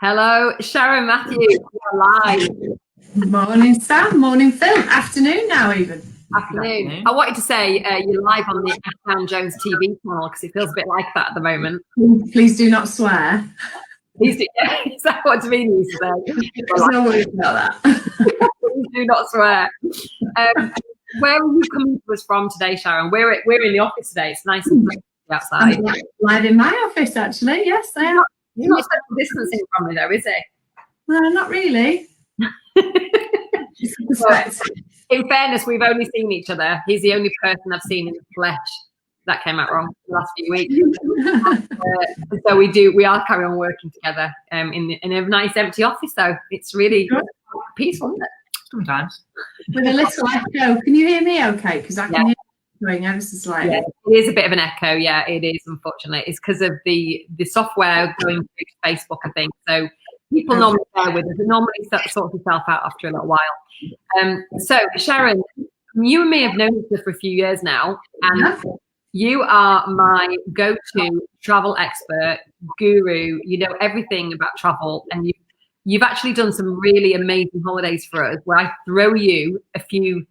Hello, Sharon Matthews, you're live. Morning, Sam. Morning, Phil. Afternoon now, even. Afternoon. I wanted to say you're live on the Ashdown Jones TV channel because it feels a bit like that at the moment. Please do not swear. Please do. Is that what Davina used to say? There's no worries about that. Please do not swear. Where are you coming to us from today, Sharon? We're in the office today. It's nice and pretty outside. I'm live in my office, actually. Yes, I am. You're not social distancing from me, though, is it? No, not really. Well, in fairness, we've only seen each other. He's the only person I've seen in the flesh. That came out wrong the last few weeks. So we are carrying on working together in a nice empty office, though. It's really peaceful, isn't it? Sometimes. With a little echo. Can you hear me okay? Because I can hear you going ever so slightly. Yeah, it is a bit of an echo. Yeah, it is, unfortunately. It's because of the software going through Facebook, I think. So people normally bear with us. It normally sorts itself out after a little while. So, Sharon, you and me have known each other for a few years now, and you are my go-to travel expert, guru. You know everything about travel, and you've actually done some really amazing holidays for us, where I throw you a few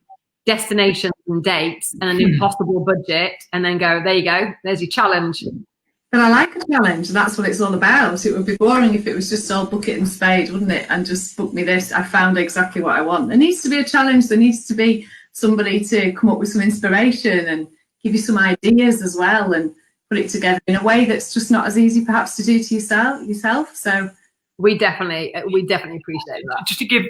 destinations and dates and an impossible budget, and then go, there you go, there's your challenge. But I like a challenge. That's what it's all about. It would be boring if it was just all bucket and spade, wouldn't it? And just book me this. I found exactly what I want. There needs to be a challenge. There needs to be somebody to come up with some inspiration and give you some ideas as well, and put it together in a way that's just not as easy perhaps to do to yourself. So we definitely appreciate that. Just to give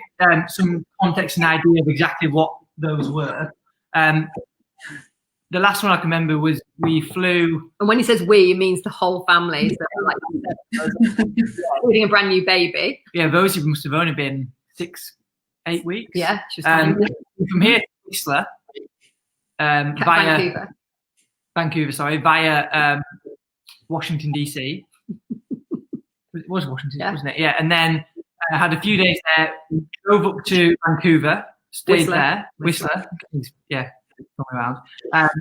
some context and idea of exactly what those were. The last one I can remember was we flew. And when he says we, it means the whole family. So like, including a brand new baby. Yeah, those must have only been 6-8 weeks. Yeah, she was from here to Whistler, via Vancouver, via Washington DC. It was Washington, wasn't it? Yeah, and then I had a few days there. Drove up to Vancouver, stayed there. Whistler, yeah. Around. Back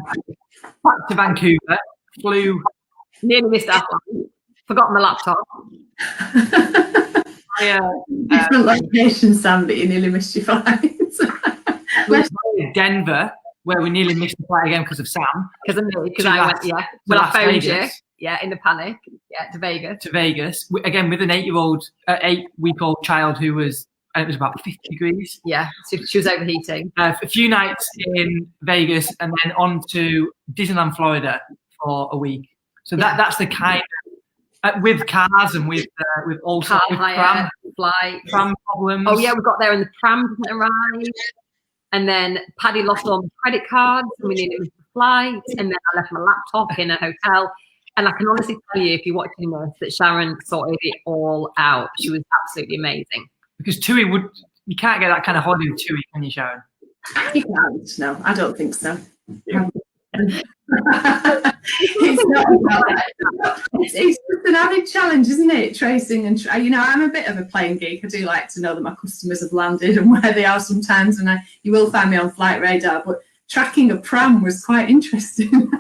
to Vancouver, flew. Nearly missed that one. Forgot my laptop. Different location, Sam, but you nearly missed your flight. Denver, where we nearly missed the flight again because of Sam. Because I went, when I phoned you, in the panic, to Vegas. To Vegas, again with an 8-week-old child who was. And it was about 50 degrees. Yeah, she was overheating. A few nights in Vegas and then on to Disneyland, Florida for a week. So that's the kind of, with cars and with also car with hire, pram problems. Oh yeah, we got there and the pram didn't arrive. And then Paddy lost all my credit cards and we needed to flight. And then I left my laptop in a hotel. And I can honestly tell you, if you're watching this, that Sharon sorted it all out. She was absolutely amazing. Because you can't get that kind of holiday with TUI, can you, Sharon? You can't. No, I don't think so. Yeah. It's just an added challenge, isn't it? Tracing and I'm a bit of a plane geek. I do like to know that my customers have landed and where they are sometimes, and you will find me on Flight Radar. But tracking a pram was quite interesting.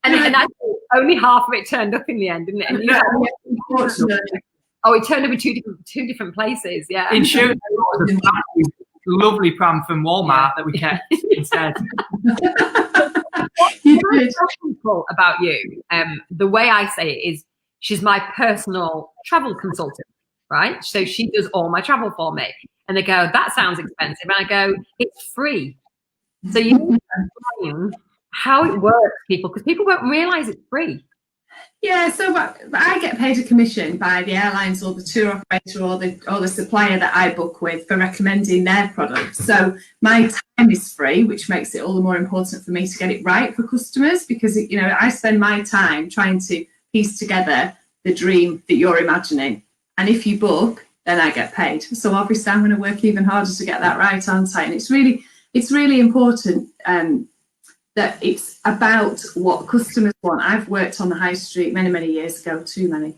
and actually, only half of it turned up in the end, didn't it? And unfortunately. Oh, it turned up in two different places, yeah. In Sherwood, lovely pram from Walmart that we kept instead. What's so about you? The way I say it is, she's my personal travel consultant, right? So she does all my travel for me. And they go, that sounds expensive. And I go, it's free. So you need to explain how it works, people, because people won't realise it's free. Yeah, so but I get paid a commission by the airlines or the tour operator or the supplier that I book with for recommending their product. So my time is free, which makes it all the more important for me to get it right for customers, because I spend my time trying to piece together the dream that you're imagining. And if you book, then I get paid. So obviously I'm going to work even harder to get that right, aren't I? And it's really important that it's about what customers want. I've worked on the high street many, many years ago, too many.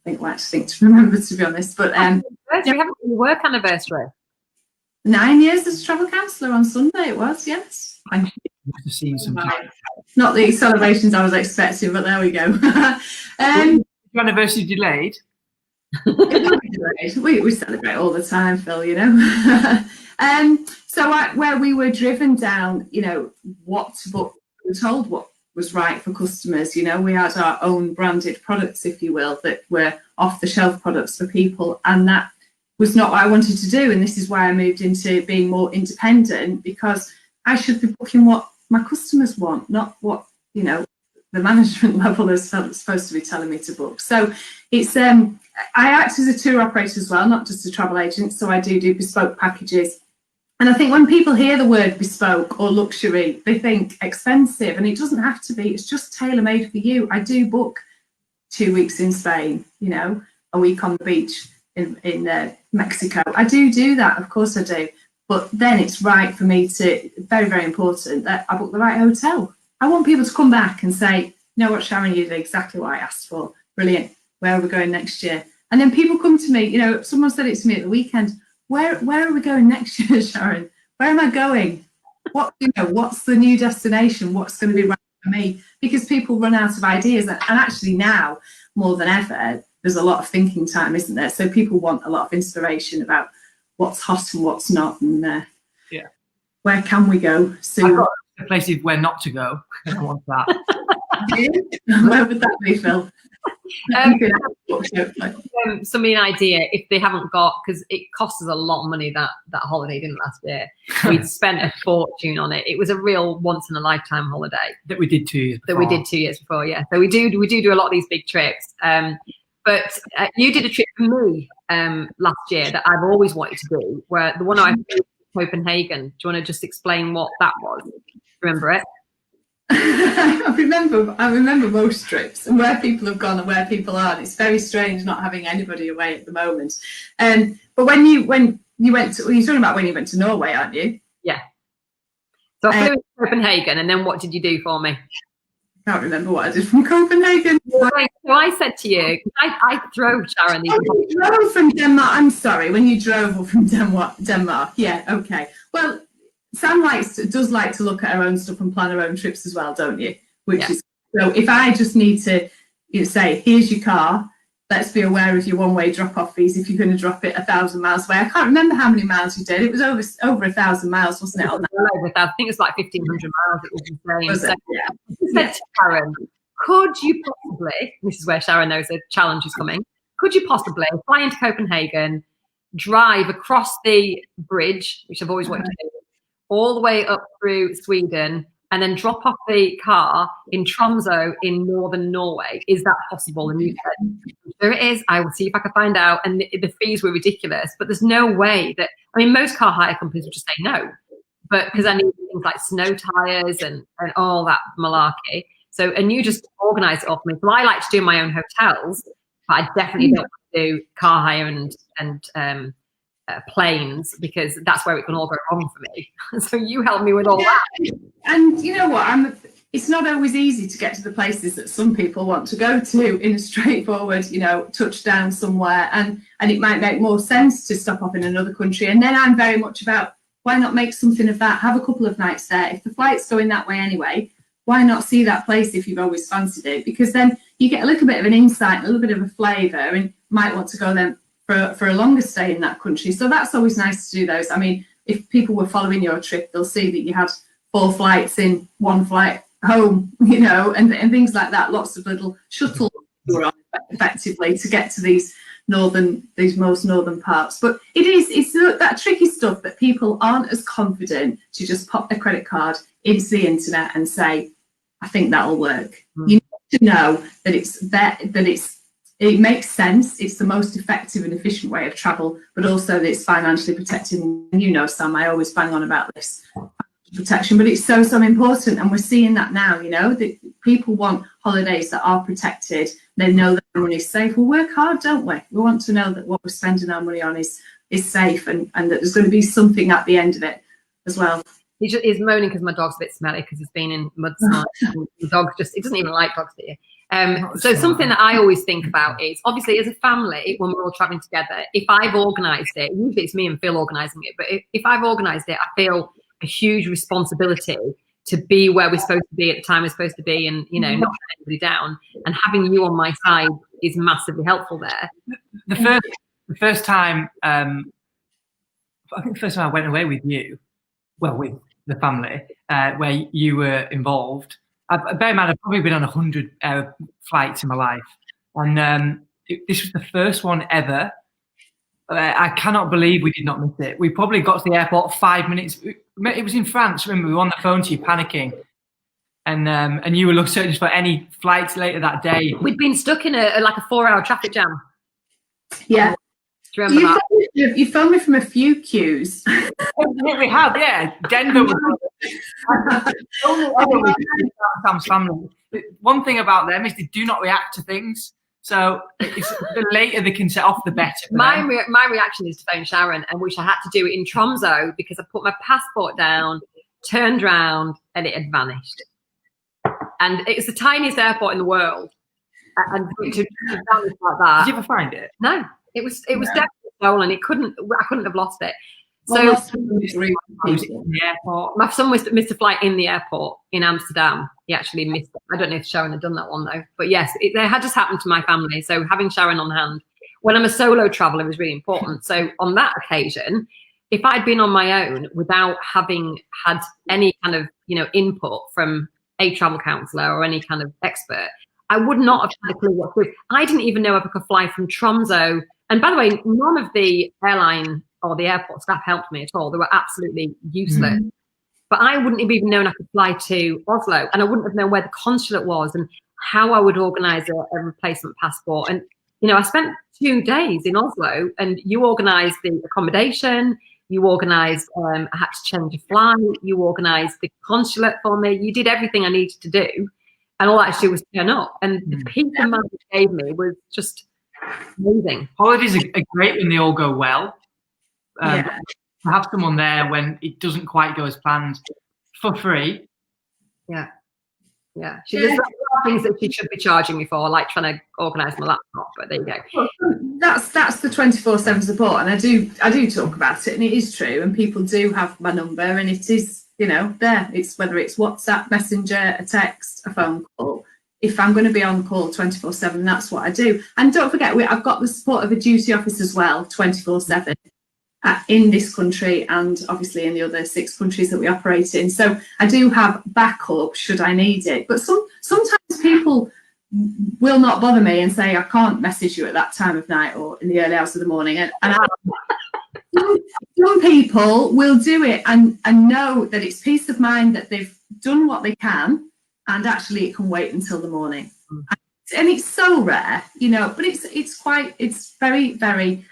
I think to remember, to be honest. But we haven't a work anniversary. 9 years as a travel counsellor on Sunday, it was, yes. Thank you. To see some Not the celebrations I was expecting, but there we go. Your anniversary delayed? We celebrate all the time, Phil, you know. So where we were driven down, you know, what to book, we were told what was right for customers. You know, we had our own branded products, if you will, that were off the shelf products for people, and that was not what I wanted to do. And this is why I moved into being more independent, because I should be booking what my customers want, not what, you know, the management level is supposed to be telling me to book. So it's I act as a tour operator as well, not just a travel agent. So I do bespoke packages. And I think when people hear the word bespoke or luxury, they think expensive, and it doesn't have to be. It's just tailor-made for you. I do book 2 weeks in Spain, you know, a week on the beach in Mexico. I do that, of course I do. But then it's right for me to, very, very important that I book the right hotel. I want people to come back and say, you know what, Sharon, you did exactly what I asked for. Brilliant. Where are we going next year? And then people come to me, you know, someone said it to me at the weekend, where are we going next year, Sharon? Where am I going? What's the new destination? What's going to be right for me? Because people run out of ideas. And actually now, more than ever, there's a lot of thinking time, isn't there? So people want a lot of inspiration about what's hot and what's not, and where can we go soon? I've got places where not to go. I want that. Where would that be, Phil? Somebody an idea if they haven't got, because it cost us a lot of money that holiday, didn't last year. We'd spent a fortune on it. It was a real once in a lifetime holiday that we did 2 years before. Yeah. So we do a lot of these big trips. But you did a trip for me last year that I've always wanted to do, where the one I did to Copenhagen. Do you want to just explain what that was? Remember it? I remember most trips and where people have gone and where people are. It's very strange not having anybody away at the moment. But when you went to, you're talking about when you went to Norway, aren't you? Yeah. So I flew to Copenhagen, and then what did you do for me? I can't remember what I did from Copenhagen. So I said to you, I drove, Sharon. You drove from Denmark. I'm sorry, when you drove from Denmark. Yeah, okay. Well, Sam does like to look at her own stuff and plan her own trips as well, don't you? Is so. If I just need to, say, here's your car. Let's be aware of your one-way drop-off fees if you're going to drop it 1,000 miles away. I can't remember how many miles you did. It was over 1,000 miles, wasn't it? On that? I think it's like 1,500 miles. It was insane. Was it? I said to Sharon, could you possibly? This is where Sharon knows a challenge is coming. Could you possibly fly into Copenhagen, drive across the bridge, which I've always wanted to do, all the way up through Sweden, and then drop off the car in Tromsø in northern Norway? Is that possible? And you said, there it is. I will see if I can find out. And the fees were ridiculous, but there's no way that, I mean, most car hire companies would just say no, but because I need things like snow tires and all that malarkey. So, and you just organise it all for me. So I like to do my own hotels, but I definitely don't want to do car hire and planes, because that's where it can all go wrong for me. So you help me with all that. And you know what? It's not always easy to get to the places that some people want to go to in a straightforward, touchdown somewhere. And it might make more sense to stop off in another country. And then I'm very much about, why not make something of that? Have a couple of nights there. If the flight's going that way anyway, why not see that place if you've always fancied it? Because then you get a little bit of an insight, a little bit of a flavour, and might want to go then for a longer stay in that country. So that's always nice to do those. I mean, if people were following your trip, they'll see that you had 4 flights in, 1 flight home, and things like that. Lots of little shuttles were on effectively to get to these most northern parts. But it's that tricky stuff that people aren't as confident to just pop their credit card into the internet and say, I think that'll work. You need to know that it makes sense. It's the most effective and efficient way of travel, but also that it's financially protected. And Sam, I always bang on about this protection, but it's so important. And we're seeing that now, that people want holidays that are protected. They know that their money is safe. We work hard, don't we? We want to know that what we're spending our money on is safe, and that there's going to be something at the end of it as well. He's moaning because my dog's a bit smelly because he's been in mud smart. The dog it doesn't even like dogs here. So something that I always think about is, obviously, as a family, when we're all traveling together, if I've organised it, usually it's me and Phil organising it, but if I've organised it, I feel a huge responsibility to be where we're supposed to be at the time we're supposed to be, and not let anybody down. And having you on my side is massively helpful there. the first time, I think the first time I went away with you, well, with the family, where you were involved. Bear in mind, I've probably been on 100 flights in my life, and this was the first one ever. I cannot believe we did not miss it. We probably got to the airport 5 minutes. It was in France. Remember, we were on the phone to you, panicking, and you were searching for any flights later that day. We'd been stuck in a 4-hour traffic jam. Yeah. Do you remember that? You phoned me from a few queues. We have, yeah. Denver was Sam's family. One thing about them is they do not react to things. So the later they can set off, the better. My reaction is to phone Sharon, and which I had to do it in Tromso because I put my passport down, turned round, and it had vanished. And it's the tiniest airport in the world. And to vanish like that. Did you ever find it? No, it was definitely stolen. I couldn't have lost it. So the airport. my son missed a flight in the airport in Amsterdam. He actually missed it. I don't know if Sharon had done that one though. But yes, it had just happened to my family. So having Sharon on hand when I'm a solo traveller is really important. So on that occasion, if I'd been on my own without having had any kind of input from a travel counsellor or any kind of expert, I would not have had a clue what to do. I didn't even know if I could fly from Tromso. And by the way, none of the airline or the airport staff helped me at all. They were absolutely useless. But I wouldn't have even known I could fly to Oslo, and I wouldn't have known where the consulate was and how I would organise a replacement passport. And, I spent 2 days in Oslo, and you organised the accommodation, you organised, I had to change a flight, you organised the consulate for me, you did everything I needed to do. And all I had to do was turn up. And the peace of mind it gave me was just amazing. Holidays are great when they all go well. To have someone there when it doesn't quite go as planned for free. Yeah. She does things that she should be charging me for, like trying to organise my laptop. But there you go. Well, that's the 24/7 support, and I do talk about it, and it is true. And people do have my number, and it is there. It's whether it's WhatsApp, Messenger, a text, a phone call. If I'm going to be on call 24/7, that's what I do. And don't forget, I've got the support of a duty office as well, 24/7. In this country and obviously in the other 6 countries that we operate in. So I do have backup should I need it. But sometimes people will not bother me and say, I can't message you at that time of night or in the early hours of the morning. And some people will do it and know that it's peace of mind that they've done what they can and actually it can wait until the morning. And it's so rare, but it's very, very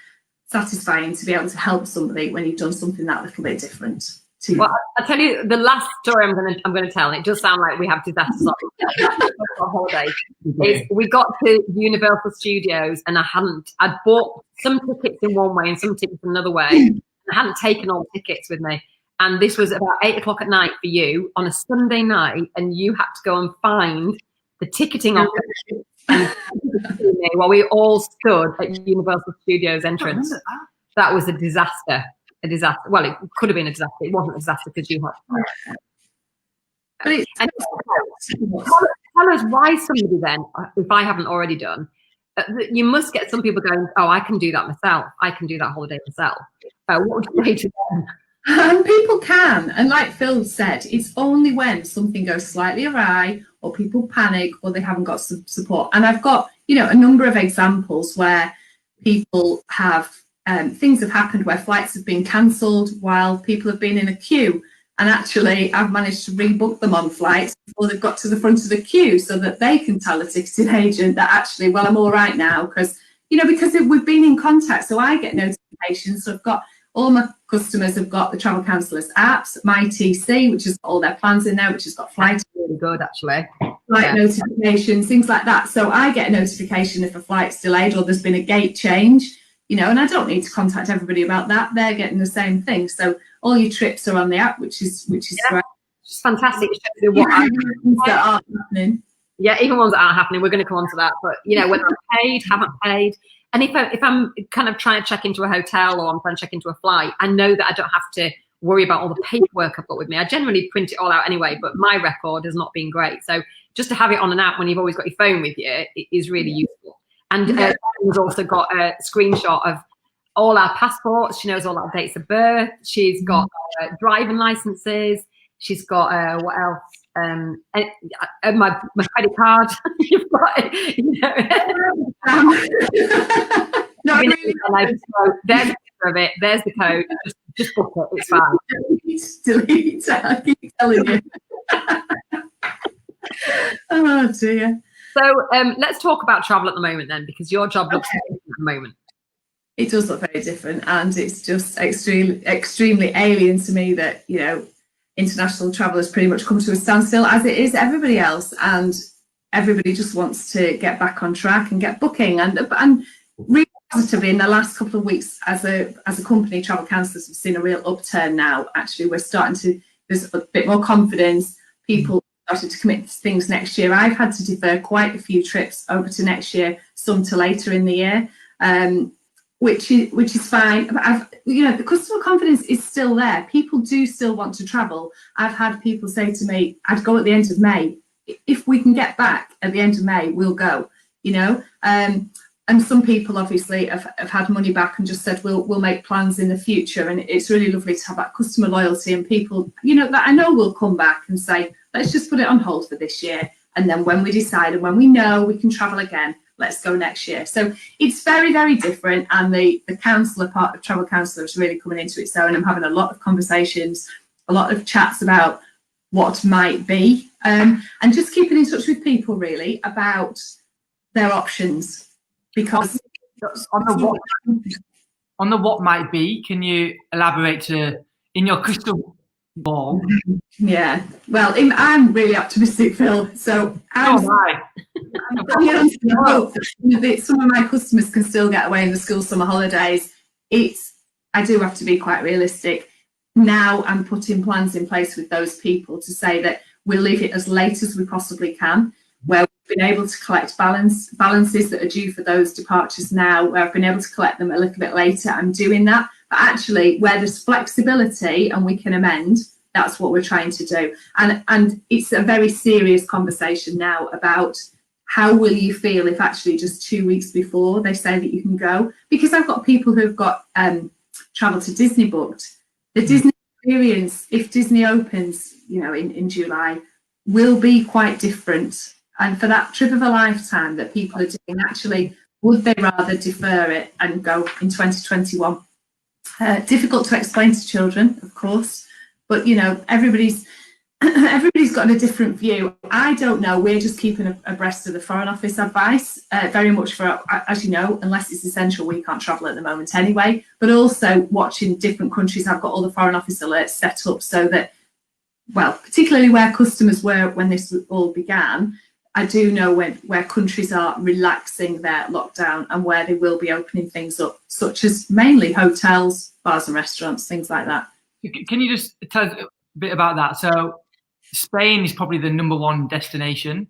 satisfying to be able to help somebody when you've done something that little bit different to you. Well, I'll tell you the last story I'm going to tell, and it does sound like we have disasters on holidays. Is we got to Universal Studios and I'd bought some tickets in one way and some tickets another way. And I hadn't taken all the tickets with me. And this was about 8 o'clock at night for you on a Sunday night, and you had to go and find the ticketing office while we all stood at Universal Studios entrance. That was a disaster. Well, it could have been a disaster. It wasn't a disaster because you had. Tell us why somebody then, if I haven't already done, you must get some people going, oh, I can do that myself. I can do that holiday myself. What would you say to them? And people can, and like Phil said, it's only when something goes slightly awry or people panic or they haven't got some support. And I've got, a number of examples where people have, things have happened where flights have been cancelled while people have been in a queue. And actually, I've managed to rebook them on flights before they've got to the front of the queue so that they can tell the ticketing agent that actually, well, I'm all right now because we've been in contact. So I get notifications. So I've got all my customers have got the Travel Counsellors apps, My TC, which has got all their plans in there, which has got flight. Really good, actually. Flight notifications, things like that. So I get a notification if a flight's delayed or there's been a gate change, and I don't need to contact everybody about that. They're getting the same thing. So all your trips are on the app, which is great. It's fantastic. What that aren't happening. Yeah, even ones that aren't happening. We're going to come on to that. But, whether I'm paid, haven't paid. And if I'm kind of trying to check into a hotel or I'm trying to check into a flight, I know that I don't have to worry about all the paperwork I've got with me. I generally print it all out anyway, but my record has not been great. So just to have it on an app when you've always got your phone with you is really useful. And Sharon's also got a screenshot of all our passports. She knows all our dates of birth. She's got driving licenses. She's got what else? My credit card. You've got, you know. Not really. So there's the picture of it. There's the code. Just book it. It's fine. Delete. I keep telling you. Oh dear. So let's talk about travel at the moment then, because your job looks different at the moment. It does look very different, and it's just extremely alien to me that, you know, international travel has pretty much come to a standstill, as it is everybody else, and everybody just wants to get back on track and get booking. And really positively, in the last couple of weeks, as a company, Travel Counsellors have seen a real upturn now. Actually, we're starting to, there's a bit more confidence. People started to commit to things next year. I've had to defer quite a few trips over to next year, some to later in the year, which is fine. But you know, the customer confidence is still there. People do still want to travel. I've had people say to me, "I'd go at the end of May. If we can get back at the end of May, we'll go." You know, and some people obviously have had money back and just said, "We'll make plans in the future." And it's really lovely to have that customer loyalty and people, you know, that I know will come back and say, "Let's just put it on hold for this year, and then when we decide and when we know we can travel again, let's go next year." So it's very, very different, and the counsellor part of Travel Counsellor is really coming into its own. I'm having a lot of conversations, a lot of chats about what might be, and just keeping in touch with people really about their options, because on the what might be, can you elaborate to, in your crystal ball? Yeah, well, I'm really optimistic, Phil, so I'm hope that some of my customers can still get away in the school summer holidays. I do have to be quite realistic. Now I'm putting plans in place with those people to say that we'll leave it as late as we possibly can, where we've been able to collect balances that are due for those departures now, where I've been able to collect them a little bit later. I'm doing that, but actually where there's flexibility and we can amend, that's what we're trying to do. And it's a very serious conversation now about how will you feel if actually just 2 weeks before they say that you can go? Because I've got people who've got travel to Disney booked. The Disney experience, if Disney opens, you know, in July, will be quite different. And for that trip of a lifetime that people are doing, actually, would they rather defer it and go in 2021? Difficult to explain to children, of course, but you know, everybody's got a different view. I don't know. We're just keeping abreast of the Foreign Office advice, very much for, as you know, unless it's essential, we can't travel at the moment anyway. But also watching different countries. I've got all the Foreign Office alerts set up so that, well, particularly where customers were when this all began, I do know where countries are relaxing their lockdown and where they will be opening things up, such as mainly hotels, bars and restaurants, things like that. Can you just tell us a bit about that? So Spain is probably the #1 destination.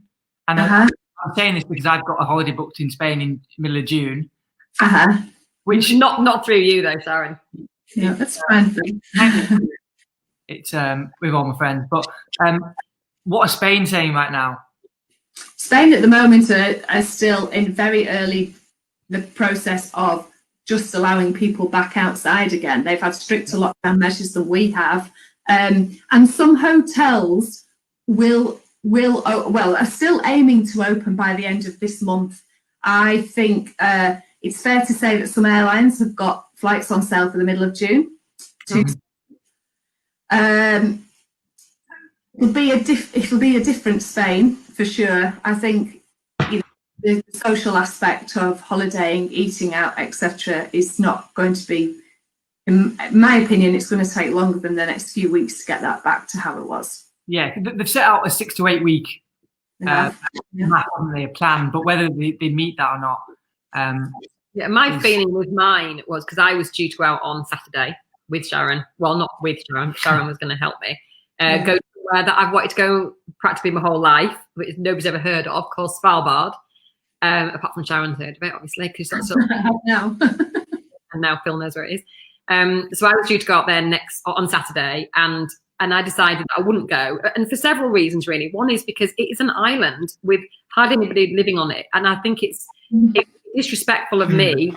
And I'm saying this because I've got a holiday booked in Spain in the middle of June. Which not through you though, Sharon. Yeah, that's fine. It's with all my friends. But what are Spain saying right now? Spain at the moment are still in very early the process of just allowing people back outside again. They've had stricter lockdown measures than we have, and some hotels are still aiming to open by the end of this month. I think it's fair to say that some airlines have got flights on sale for the middle of June. It'll be a different Spain for sure. I think, you know, the social aspect of holidaying, eating out, etc., is not going to be, in my opinion, it's going to take longer than the next few weeks to get that back to how it was. Yeah, they've set out a 6 to 8 week plan, but whether they meet that or not. Yeah, my feeling with mine was, because I was due to go out on Saturday with Sharon. Well, not with Sharon. Sharon was going to help me. Go somewhere that I've wanted to go practically my whole life, which nobody's ever heard of, called Svalbard. Apart from Sharon's heard of it, obviously, because that's sort of now. And now Phil knows where it is. So I was due to go out there on Saturday, and I decided that I wouldn't go, and for several reasons really. One is because it is an island with hardly anybody living on it, and I think it's disrespectful of me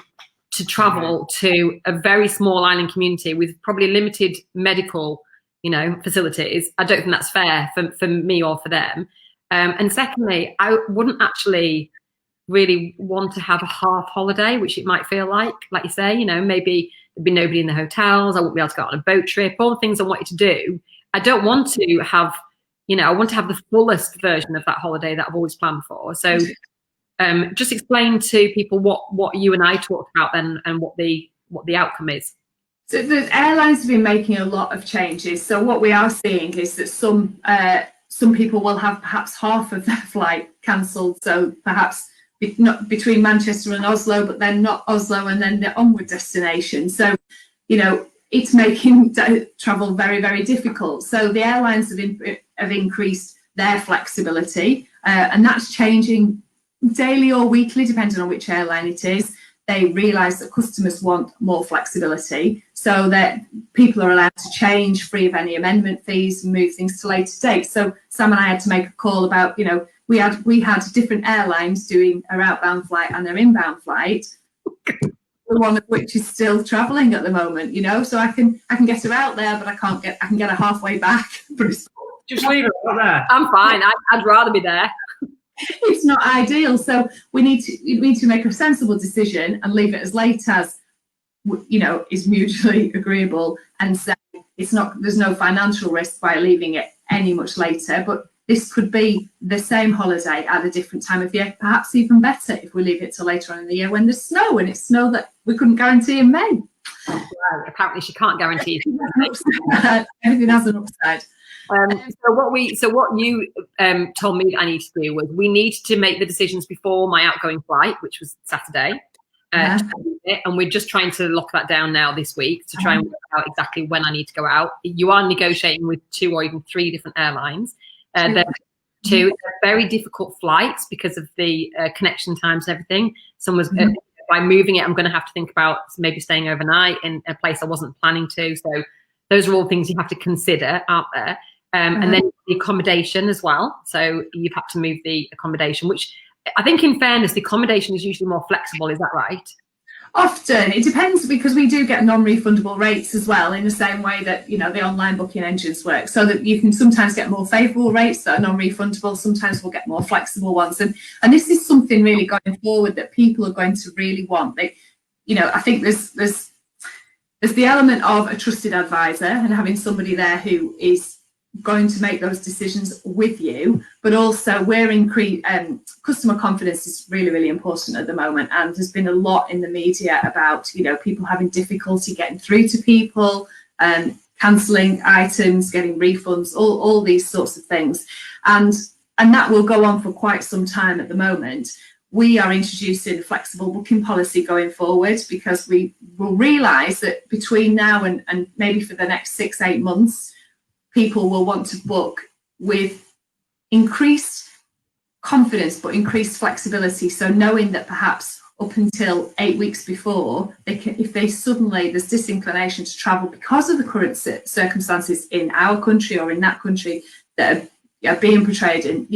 to travel to a very small island community with probably limited medical, facilities. I don't think that's fair for me or for them. And secondly, I wouldn't actually really want to have a half holiday, which it might feel like you say, maybe there'd be nobody in the hotels. I wouldn't be able to go on a boat trip, all the things I wanted to do. I don't want to have, I want to have the fullest version of that holiday that I've always planned for. So just explain to people what you and I talked about then and what the outcome is. So the airlines have been making a lot of changes. So what we are seeing is that some people will have perhaps half of their flight cancelled. So perhaps not between Manchester and Oslo, but then not Oslo and then the onward destination. So, it's making travel very, very difficult. So the airlines have increased their flexibility, and that's changing daily or weekly, depending on which airline it is. They realise that customers want more flexibility, so that people are allowed to change free of any amendment fees and move things to later dates. So Sam and I had to make a call about, we had different airlines doing our outbound flight and their inbound flight, one of which is still travelling at the moment, so I can get her out there, but I can get her halfway back. Just leave it out there. I'm fine. I'd rather be there. It's not ideal. So we need to make a sensible decision and leave it as late as, is mutually agreeable, and say there's no financial risk by leaving it any much later, but this could be the same holiday at a different time of year, perhaps even better if we leave it till later on in the year when there's snow, and it's snow that we couldn't guarantee in May. Well, apparently she can't guarantee. Everything has an upside. So what you told me that I need to do was we need to make the decisions before my outgoing flight, which was Saturday. And we're just trying to lock that down now this week to try and work out exactly when I need to go out. You are negotiating with 2 or even 3 different airlines. They're very difficult flights because of the connection times and everything. By moving it, I'm going to have to think about maybe staying overnight in a place I wasn't planning to. So those are all things you have to consider, aren't there? And then the accommodation as well. So you've had to move the accommodation, which I think in fairness, the accommodation is usually more flexible. Is that right? Often. It depends, because we do get non-refundable rates as well, in the same way that, the online booking engines work. So that you can sometimes get more favourable rates that are non-refundable. Sometimes we'll get more flexible ones. And this is something really going forward that people are going to really want. I think there's the element of a trusted advisor and having somebody there who is going to make those decisions with you, but also customer confidence is really, really important at the moment, and there's been a lot in the media about people having difficulty getting through to people, cancelling items, getting refunds, all these sorts of things, and that will go on for quite some time at the moment. We are introducing a flexible booking policy going forward, because we will realise that between now and maybe for the next 6-8 months, people will want to book with increased confidence but increased flexibility. So knowing that perhaps up until 8 weeks before, if there's disinclination to travel because of the current circumstances in our country or in that country that are being portrayed in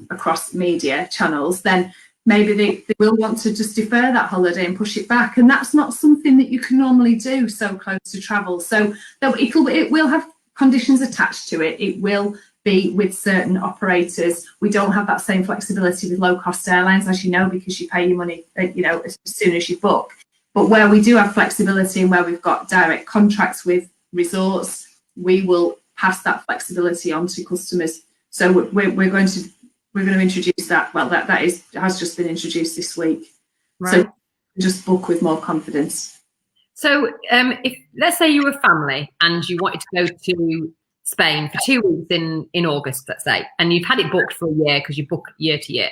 across media channels, then maybe they will want to just defer that holiday and push it back, and that's not something that you can normally do so close to travel. So it will have conditions attached to it. It will be with certain operators. We don't have that same flexibility with low-cost airlines, as you know, because you pay your money, as soon as you book. But where we do have flexibility and where we've got direct contracts with resorts, we will pass that flexibility on to customers. So we're going to introduce that. Well, that has just been introduced this week. Right. So just book with more confidence. So if, let's say you were a family and you wanted to go to Spain for 2 weeks in August, let's say, and you've had it booked for a year because you book year to year.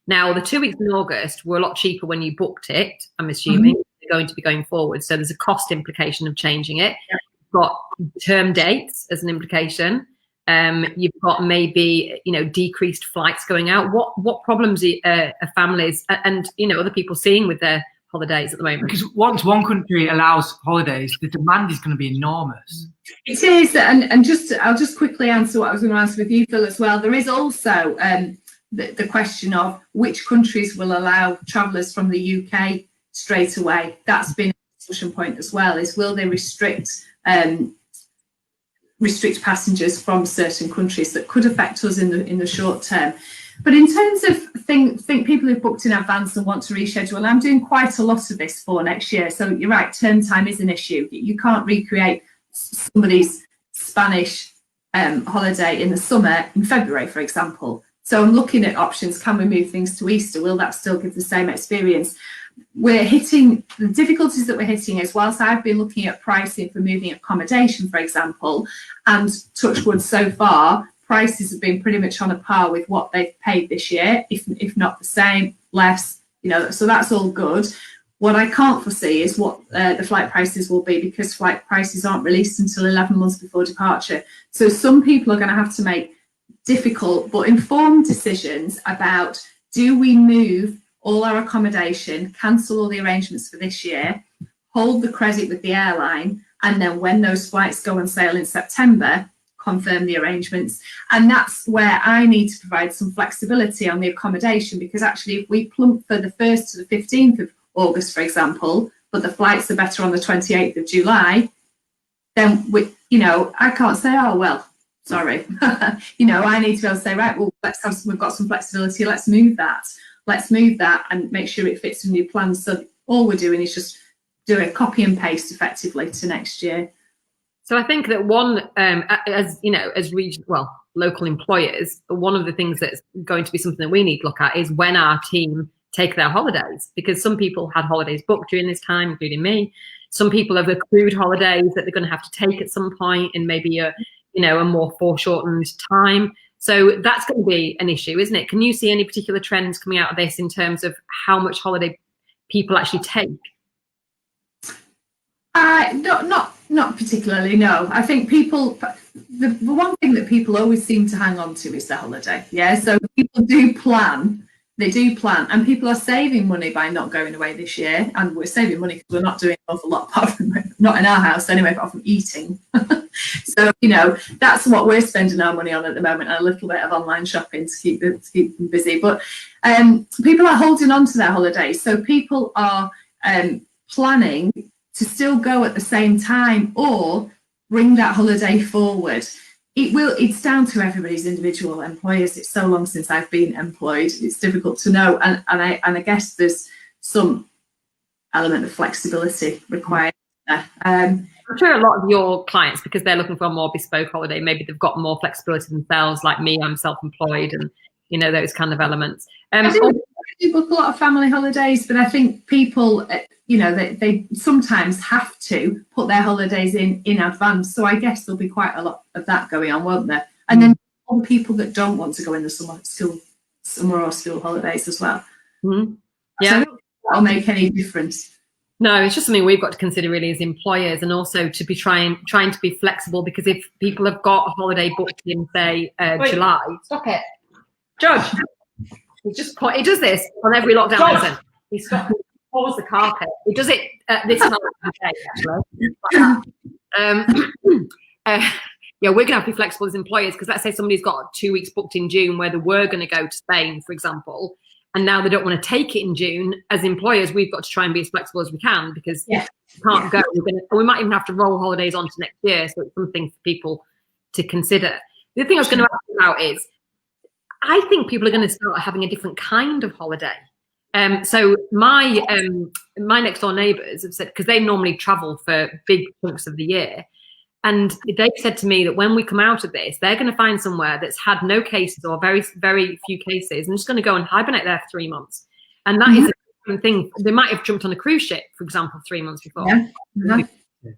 Now, the 2 weeks in August were a lot cheaper when you booked it, I'm assuming, they're going to be going forward. So there's a cost implication of changing it. Yeah. You've got term dates as an implication. You've got maybe, decreased flights going out. What problems are families and, other people seeing with their holidays at the moment? Because once one country allows holidays, the demand is going to be enormous. It is, and I'll just quickly answer what I was going to answer with you, Phil, as well. There is also the question of which countries will allow travellers from the UK straight away. That's been a discussion point as well, is will they restrict passengers from certain countries that could affect us in the short term. But in terms of think people who've booked in advance and want to reschedule, I'm doing quite a lot of this for next year. So you're right, term time is an issue. You can't recreate somebody's Spanish holiday in the summer in February, for example. So I'm looking at options. Can we move things to Easter? Will that still give the same experience? We're hitting the difficulties that we're hitting is, whilst I've been looking at pricing for moving accommodation, for example, and touch wood, so far prices have been pretty much on a par with what they've paid this year, if not the same, less, you know, so that's all good. What I can't foresee is what the flight prices will be, because flight prices aren't released until 11 months before departure. So some people are going to have to make difficult but informed decisions about, do we move all our accommodation, cancel all the arrangements for this year, hold the credit with the airline, and then when those flights go on sale in September, confirm the arrangements. And that's where I need to provide some flexibility on the accommodation, because actually if we plump for the 1st to the 15th of August, for example, but the flights are better on the 28th of July, then I can't say, oh, well, sorry. I need to be able to say, right, well, we've got some flexibility, let's move that and make sure it fits with new plans. So all we're doing is just do a copy and paste effectively to next year. So I think that local employers, one of the things that's going to be something that we need to look at is when our team take their holidays, because some people had holidays booked during this time, including me. Some people have accrued holidays that they're going to have to take at some point in maybe a more foreshortened time. So that's going to be an issue, isn't it? Can you see any particular trends coming out of this in terms of how much holiday people actually take? Not particularly, no. I think people, the one thing that people always seem to hang on to is their holiday. Yeah, so people do plan. They do plan, and people are saving money by not going away this year. And we're saving money because we're not doing an awful lot, apart from, not in our house anyway, apart from eating. So, that's what we're spending our money on at the moment, and a little bit of online shopping to keep them busy. But people are holding on to their holidays. So people are planning to still go at the same time or bring that holiday forward. It's down to everybody's individual employers. It's so long since I've been employed, it's difficult to know. And I guess there's some element of flexibility required there. I'm sure a lot of your clients, because they're looking for a more bespoke holiday, maybe they've got more flexibility themselves. Like me, I'm self-employed, and those kind of elements. I do book a lot of family holidays, but I think people, they sometimes have to put their holidays in advance. So I guess there'll be quite a lot of that going on, won't there? And then all the people that don't want to go in the summer or school holidays as well. Mm-hmm. Yeah, so I don't think that'll make any difference. No, it's just something we've got to consider really as employers, and also to be trying to be flexible, because if people have got a holiday booked in, say, July. Stop it, Judge. He does this on every lockdown lesson. He pulls the carpet. He does it at this time of the day, actually. We're going to have to be flexible as employers, because let's say somebody's got 2 weeks booked in June where they were going to go to Spain, for example, and now they don't want to take it in June. As employers, we've got to try and be as flexible as we can, because we can't go. We might even have to roll holidays on to next year, so it's something for people to consider. The other thing I was going to ask you about is, I think people are going to start having a different kind of holiday. So my next door neighbours have said, because they normally travel for big chunks of the year, and they've said to me that when we come out of this, they're going to find somewhere that's had no cases or very, very few cases, and just going to go and hibernate there for 3 months. And that is a different thing. They might have jumped on a cruise ship, for example, 3 months before. Yeah. Mm-hmm.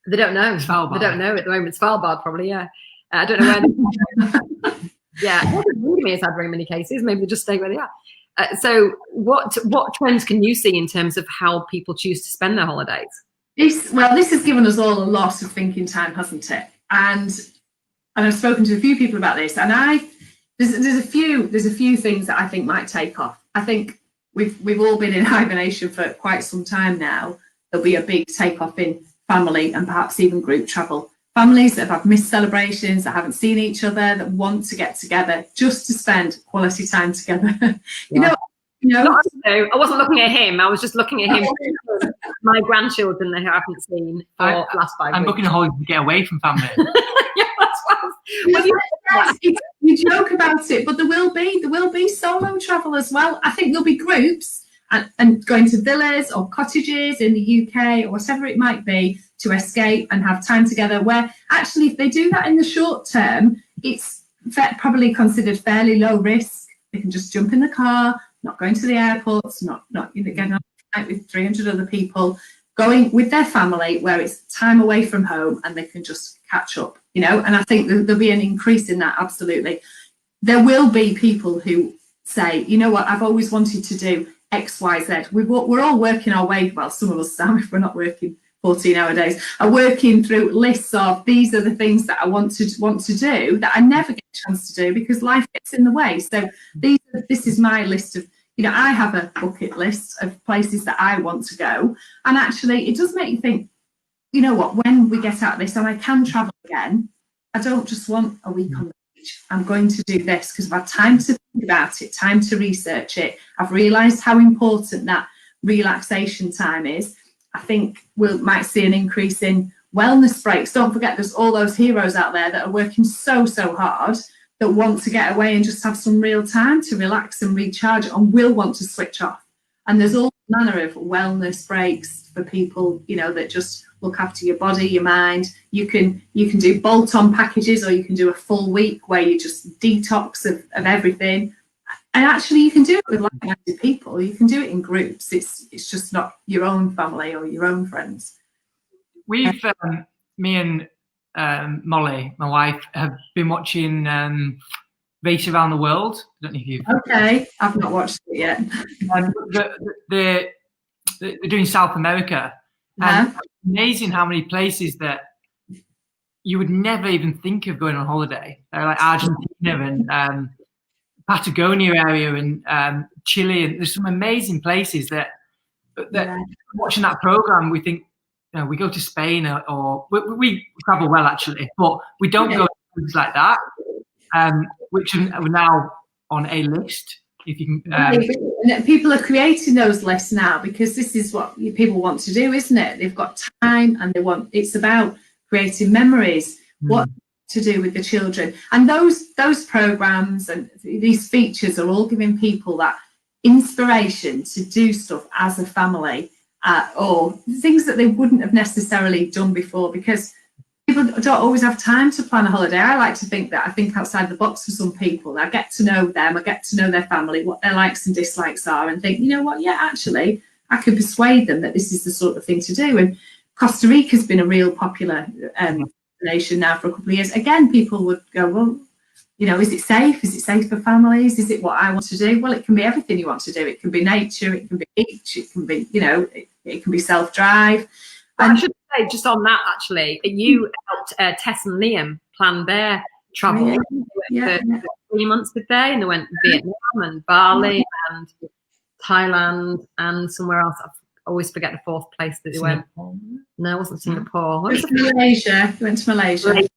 They don't know. Svalbard. They don't know at the moment. Svalbard, probably, yeah. I don't know where. Yeah, I don't think has had very many cases. Maybe they just stay where they are. So what trends can you see in terms of how people choose to spend their holidays? This has given us all a lot of thinking time, hasn't it? And I've spoken to a few people about this, and there's a few things that I think might take off. I think we've all been in hibernation for quite some time now. There'll be a big takeoff in family and perhaps even group travel. families that have had missed celebrations, that haven't seen each other, that want to get together just to spend quality time together. You know, I wasn't looking at him. I was just looking at him. My grandchildren that I haven't seen for the last 5 weeks. I'm booking a holiday to get away from family. Yeah, that's what you joke about it, but there will be solo travel as well. I think there'll be groups and going to villas or cottages in the UK or whatever it might be to escape and have time together, where actually if they do that in the short term, it's probably considered fairly low risk. They can just jump in the car, not going to the airports, not getting on a flight with 300 other people, going with their family where it's time away from home and they can just catch up, and I think there'll be an increase in that, absolutely. There will be people who say, you know what, I've always wanted to do X, Y, Z. We're all working our way, well, some of us, Sam, if we're not working 14-hour days, are working through lists of these are the things that I want to do that I never get a chance to do because life gets in the way. So this is my list of, I have a bucket list of places that I want to go. And actually, it does make you think, you know what, when we get out of this and I can travel again, I don't just want a week on the beach. I'm going to do this because I've had time to think about it, time to research it. I've realised how important that relaxation time is. I think we might see an increase in wellness breaks. Don't forget, there's all those heroes out there that are working so hard that want to get away and just have some real time to relax and recharge and will want to switch off. And there's all manner of wellness breaks for people, that just look after your body, your mind. You can do bolt-on packages, or you can do a full week where you just detox of everything. And actually, you can do it with like-minded people. You can do it in groups. It's just not your own family or your own friends. We've, me and Molly, my wife, have been watching Race Around the World. I don't know if you've... Okay, I've not watched it yet. They're doing South America. And it's amazing how many places that you would never even think of going on holiday. Like Argentina and Patagonia area and Chile. And there's some amazing places that watching that program, we think, we go to Spain or we travel well actually, but we don't go to places like that, which are now on a list. If you can, people are creating those lists now because this is what people want to do, isn't it? They've got time and it's about creating memories. What to do with the children, and those programs and these features are all giving people that inspiration to do stuff as a family, or things that they wouldn't have necessarily done before, because people don't always have time to plan a holiday. I like to think that I think outside the box for some people. I get to know them, I get to know their family, what their likes and dislikes are, and think, you know what, actually I could persuade them that this is the sort of thing to do. And Costa Rica's been a real popular nation now for a couple of years. Again, people would go, well, is it safe? Is it safe for families? Is it what I want to do? Well, it can be everything you want to do. It can be nature, it can be beach, it can be, it can be self-drive. And I should say, just on that, actually, you helped Tess and Liam plan their travel. For 3 months with they, and they went to Vietnam and Bali and Thailand and somewhere else. I always forget the fourth place that they went. No, it wasn't Singapore. Malaysia. You went to Malaysia.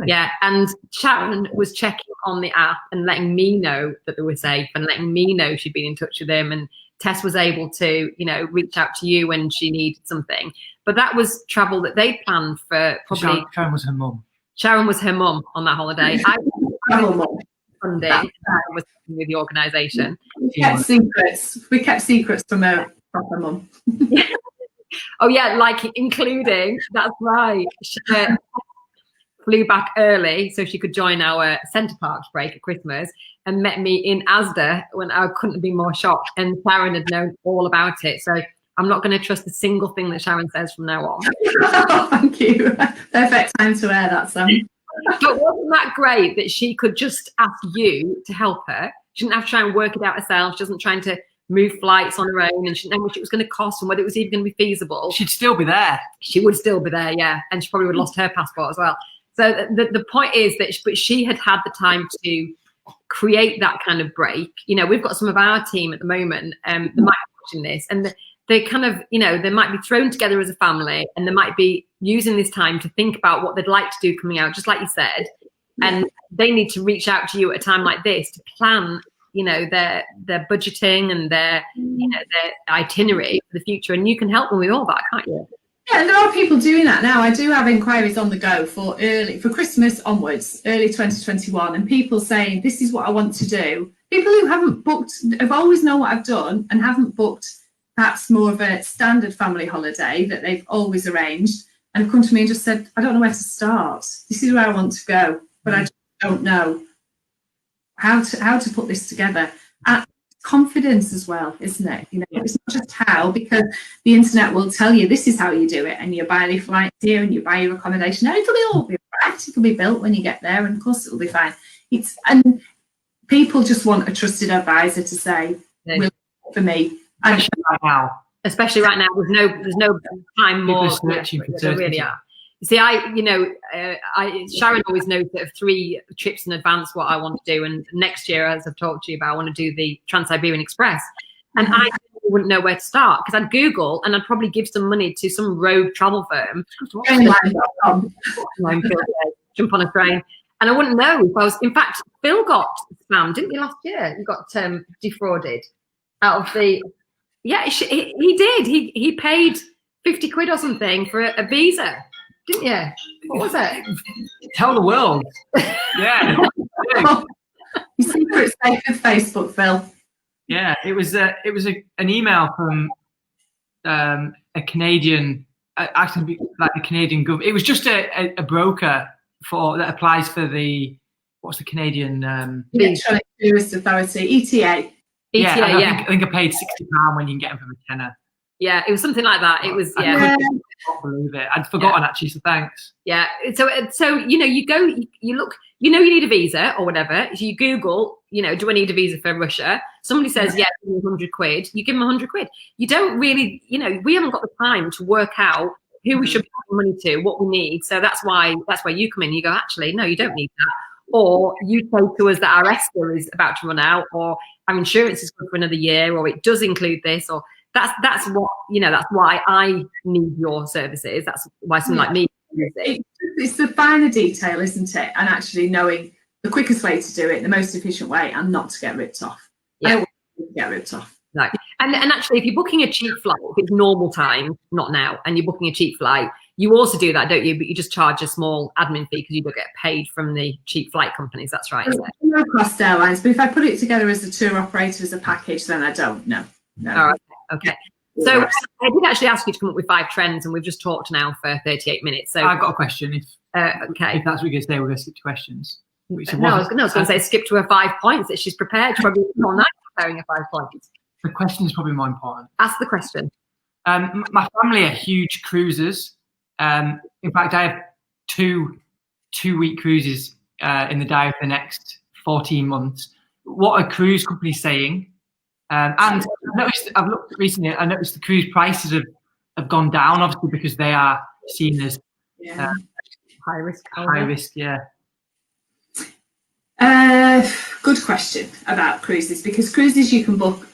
Yeah, and Sharon was checking on the app and letting me know that they were safe and letting me know she'd been in touch with them, and Tess was able to, reach out to you when she needed something. But that was travel that they planned for probably... Sharon was her mum. Sharon was her mum on that holiday. I was funding. Sharon was with the organisation. We kept secrets from her proper mum. Oh, yeah, like including, that's right. She flew back early so she could join our Centre Parks break at Christmas and met me in Asda when I couldn't have been more shocked. And Sharon had known all about it. So I'm not going to trust a single thing that Sharon says from now on. Oh, thank you. Perfect time to air that, Sam. But wasn't that great that she could just ask you to help her? She didn't have to try and work it out herself. She wasn't trying to move flights on her own, and she didn't know how much it was going to cost and whether it was even going to be feasible. She'd still be there. She would still be there, yeah. And she probably would have lost her passport as well. So the point is that she had had the time to create that kind of break. We've got some of our team at the moment that might be watching this, and they kind of, they might be thrown together as a family, and they might be using this time to think about what they'd like to do coming out, just like you said, and they need to reach out to you at a time like this to plan, you know, their budgeting and their, you know, their itinerary for the future, and you can help them with all that, can't you? Yeah, there are people doing that now. I do have inquiries on the go for Christmas onwards, early 2021, and people saying, this is what I want to do. People who haven't booked, have always known what I've done and haven't booked perhaps more of a standard family holiday that they've always arranged, and have come to me and just said, I don't know where to start. This is where I want to go, but I just don't know how to put this together. And confidence as well, isn't it? You know, it's not just how, because the internet will tell you this is how you do it, and you buy your flights here and you buy your accommodation. Now it'll all be right. It'll be built when you get there, and of course it'll be fine. And people just want a trusted advisor to say, "Will for me." Especially right now, there's no time more. There really are. You see, Sharon always knows that of 3 trips in advance what I want to do, and next year, as I've talked to you about, I want to do the Trans-Siberian Express, and I wouldn't know where to start, because I'd Google and I'd probably give some money to some rogue travel firm, jump on a train, and I wouldn't know if I was. In fact, Phil got spammed, didn't you, last year? He got defrauded out of the. Yeah, he did. He paid 50 quid or something for a visa. Didn't you? What was it? Tell the world. Yeah. Your secret's safe with Facebook, Phil. Yeah, it was an email from a Canadian, actually like the Canadian government. It was just a broker that applies for what's the Canadian Electronic Tourist Authority, ETA. Yeah, I think I paid £60 when you can get them from a tenner. Yeah, it was something like that. It was, yeah. I can't believe it. I'd forgotten actually, so thanks. Yeah. So you know, you go, you look, you know, you need a visa or whatever. So you Google, you know, do I need a visa for Russia? Somebody says, yeah, 100 quid. You give them 100 quid. You don't really, you know, we haven't got the time to work out who we should put money to, what we need. So that's where you come in. You go, actually, no, you don't need that. Or you say to us that our ESTA is about to run out, or our insurance is good for another year, or it does include this, or that's what, you know, that's why I need your services. That's why someone like me uses it. It's the finer detail, isn't it? And actually knowing the quickest way to do it, the most efficient way, and not to get ripped off. Yeah. I don't want to get ripped off. No. And actually, if you're booking a cheap flight, if it's normal time, not now, and you're booking a cheap flight, you also do that, don't you? But you just charge a small admin fee because you don't get paid from the cheap flight companies. That's right. No cost airlines, but if I put it together as a tour operator, as a package, then I don't. No. All right. Okay. So I did actually ask you to come up with 5 trends, and we've just talked now for 38 minutes. So I've got a question. If okay, if that's what you're going to say, we're going to skip to questions. No, I was going to say skip to her 5 points that she's prepared. She's probably all night preparing her 5 points. The question is probably more important. Ask the question. My family are huge cruisers. In fact, I have two-week cruises in the diary for the next 14 months. What are cruise companies saying? And I've looked recently. I noticed the cruise prices have gone down, obviously because they are seen as high risk. High risk, yeah. Good question about cruises, because cruises you can book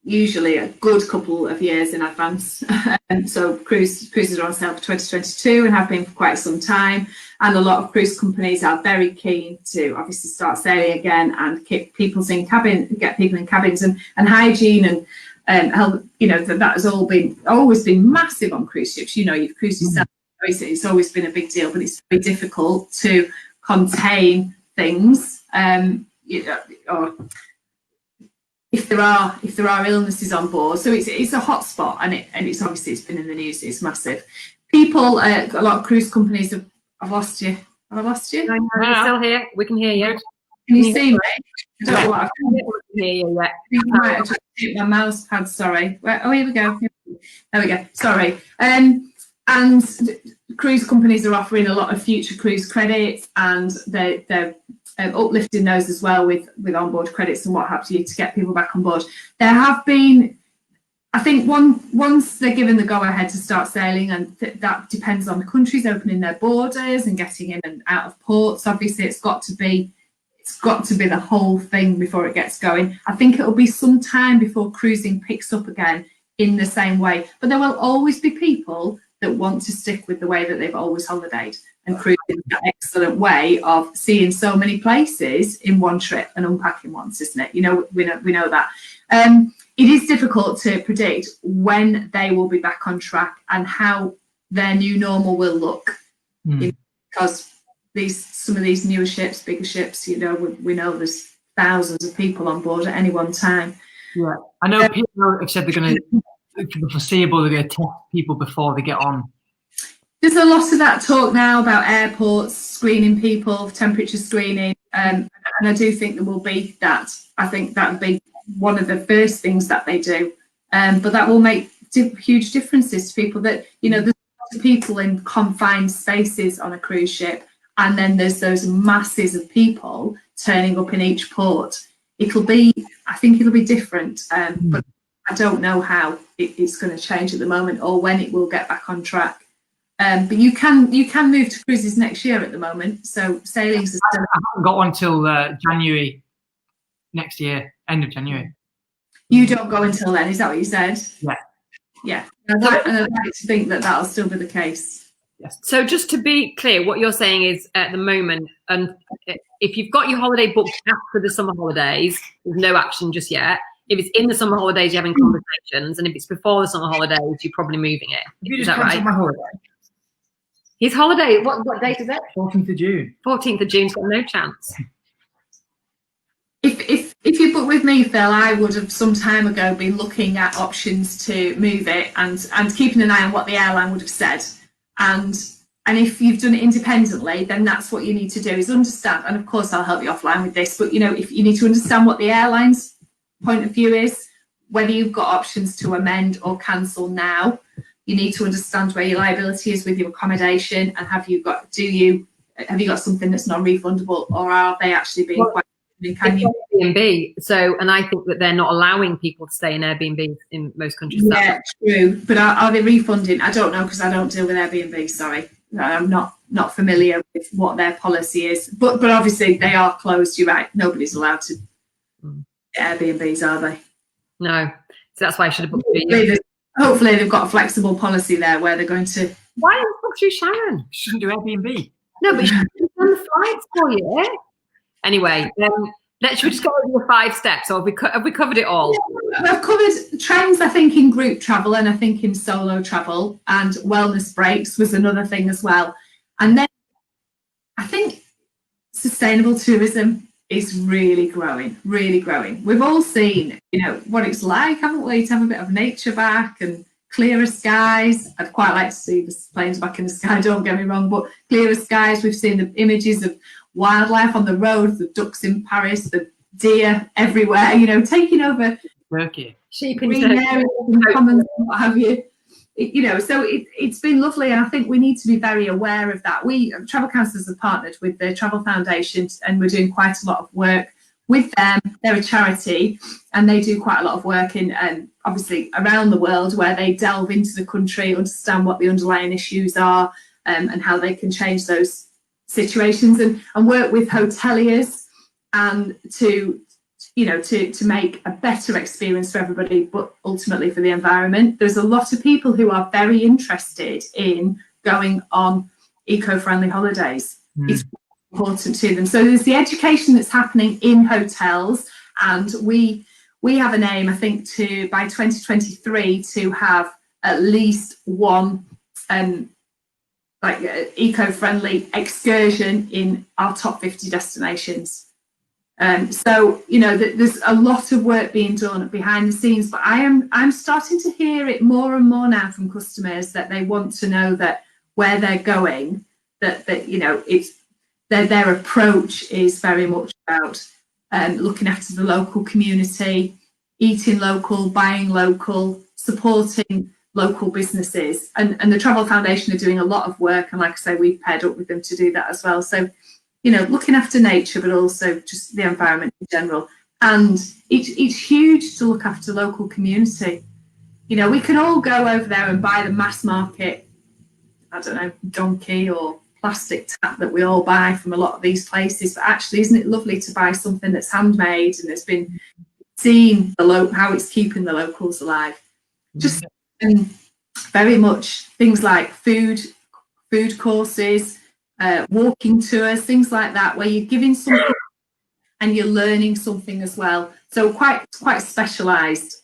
usually a good couple of years in advance. And so cruises are on sale for 2022 and have been for quite some time. And a lot of cruise companies are very keen to obviously start sailing again and get people in cabins, and hygiene and help. You know, that has always been massive on cruise ships. You know, you've cruised yourself. It's always been a big deal, but it's very difficult to contain things. Or if there are illnesses on board, so it's a hot spot, and it's obviously, it's been in the news. It's massive. People, a lot of cruise companies have. I've lost you. Have I lost you? No, you're still here. We can hear you. Can you see me? I don't know what I can hear you. I think I might have just hit my mouse pad. Sorry. Oh, here we go. There we go. Sorry. And cruise companies are offering a lot of future cruise credits, and they're uplifting those as well with onboard credits and what have you to get people back on board. There have been, I think, once they're given the go-ahead to start sailing, and that depends on the countries opening their borders and getting in and out of ports. Obviously, it's got to be the whole thing before it gets going. I think it'll be some time before cruising picks up again in the same way. But there will always be people that want to stick with the way that they've always holidayed. And cruising is an excellent way of seeing so many places in one trip and unpacking once, isn't it? You know, we know that. It is difficult to predict when they will be back on track and how their new normal will look, because some of these newer ships, bigger ships, you know, we know there's thousands of people on board at any one time. Yeah, I know people have said they're going to, for the foreseeable, they're going to test people before they get on. There's a lot of that talk now about airports screening people, temperature screening, and I do think there will be that. I think that would be one of the first things that they do, but that will make huge differences to people. That, you know, there's lots of people in confined spaces on a cruise ship, and then there's those masses of people turning up in each port. I think it'll be different, but I don't know how it's going to change at the moment or when it will get back on track. But you can move to cruises next year at the moment. So sailings. I haven't got one till January next year, end of January. You don't go until then, is that what you said? Yeah. Yeah. And I'd like to think that that'll still be the case. Yes. So just to be clear, what you're saying is at the moment, and if you've got your holiday booked after the summer holidays, there's no action just yet. If it's in the summer holidays, you're having conversations, and if it's before the summer holidays, you're probably moving it. You is just that right? My holiday. His holiday, what date is it? 14th of June. 14th of June's got no chance. If you book with me, Phil, I would have some time ago been looking at options to move it and keeping an eye on what the airline would have said. And if you've done it independently, then that's what you need to do, is understand. And of course, I'll help you offline with this, but you know, if you need to understand what the airline's point of view is, whether you've got options to amend or cancel now. You need to understand where your liability is with your accommodation, and have you got something that's non-refundable, or are they actually being quite? Can you Airbnb? So, and I think that they're not allowing people to stay in Airbnb in most countries. Yeah, true. But are they refunding? I don't know, because I don't deal with Airbnb. Sorry, I'm not familiar with what their policy is. But obviously they are closed. You're right. Nobody's allowed to Airbnbs, are they? No. So that's why I should have booked you. Hopefully they've got a flexible policy there where they're going to. Why didn't you book through Sharon? You shouldn't do Airbnb. No, but she's done the flights for you. Anyway, should we just go over the 5 steps, or have we covered it all? Yeah, I've covered trends, I think, in group travel, and I think in solo travel, and wellness breaks was another thing as well. And then I think sustainable tourism is really growing, really growing. We've all seen, you know, what it's like, haven't we, to have a bit of nature back and clearer skies. I'd quite like to see the planes back in the sky, don't get me wrong, but clearer skies. We've seen the images of wildlife on the road, the ducks in Paris, the deer everywhere, you know, taking over Turkey, sheep in green areas and commons and what have you. You know, so it's been lovely, and I think we need to be very aware of that. We Travel Counsellors have partnered with the Travel Foundation, and we're doing quite a lot of work with them. They're a charity, and they do quite a lot of work in, obviously, around the world, where they delve into the country, understand what the underlying issues are, and how they can change those situations, and work with hoteliers and to make a better experience for everybody, but ultimately for the environment. There's a lot of people who are very interested in going on eco-friendly holidays. It's important to them. So there's the education that's happening in hotels, and we have an aim, I think, to by 2023 to have at least one eco-friendly excursion in our top 50 destinations. So, you know, there's a lot of work being done behind the scenes, but I'm starting to hear it more and more now from customers that they want to know that where they're going, that you know, it's their approach is very much about looking after the local community, eating local, buying local, supporting local businesses, and the Travel Foundation are doing a lot of work, and like I say, we've paired up with them to do that as well. So, you know, looking after nature, but also just the environment in general. And it's huge to look after local community. You know, we can all go over there and buy the mass market, I don't know, donkey or plastic tap that we all buy from a lot of these places. But actually, isn't it lovely to buy something that's handmade and has been seen how it's keeping the locals alive? Just very much things like food courses, walking tours, things like that, where you're giving something and you're learning something as well. So quite specialised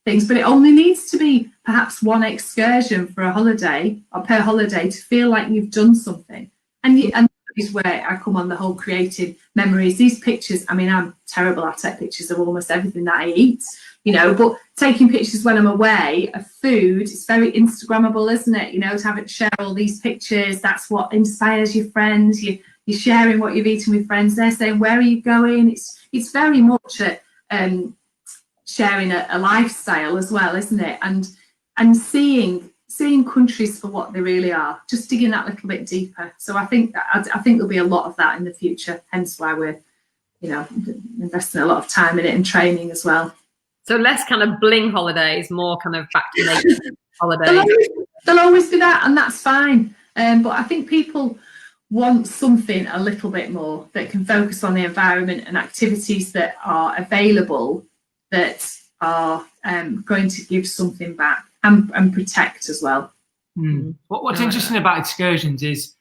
things, but it only needs to be perhaps one excursion for a holiday or per holiday to feel like you've done something. And that is where I come on the whole creative memories. These pictures, I mean, I'm terrible at taking pictures of almost everything that I eat, you know, but taking pictures when I'm away of food, it's very Instagrammable, isn't it? You know, to share all these pictures, that's what inspires your friends. You're sharing what you've eaten with friends. They're saying, where are you going? It's very much sharing a lifestyle as well, isn't it? And seeing countries for what they really are, just digging that little bit deeper. So I think there'll be a lot of that in the future, hence why we're, you know, investing a lot of time in it and training as well. So less kind of bling holidays, more kind of back to nature holidays. There'll always be that, and that's fine. But I think people want something a little bit more that can focus on the environment and activities that are available that are going to give something back and protect as well. What's interesting about excursions is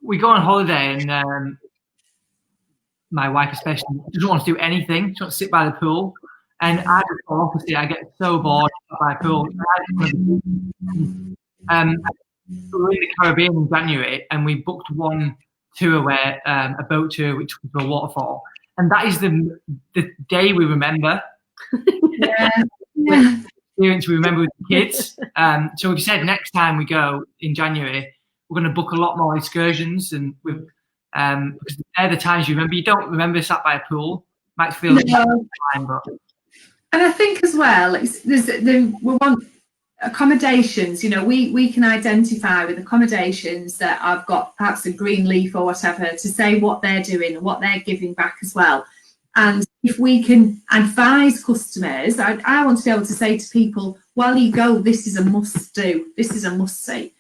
we go on holiday and my wife especially doesn't want to do anything. She wants to sit by the pool. And I just go opposite. I get so bored by the pool. We were in the Caribbean in January and we booked one tour where a boat tour which took us to a waterfall. And that is the day we remember. Yeah. Experience we remember with the kids. So we've said next time we go in January, we're going to book a lot more excursions, and because they're the times you remember. You don't remember sat by a pool. Might feel like time, but. And I think as well, we want accommodations. You know, we can identify with accommodations that have got perhaps a green leaf or whatever to say what they're doing and what they're giving back as well. And if we can advise customers, I want to be able to say to people, while you go, this is a must do, this is a must see.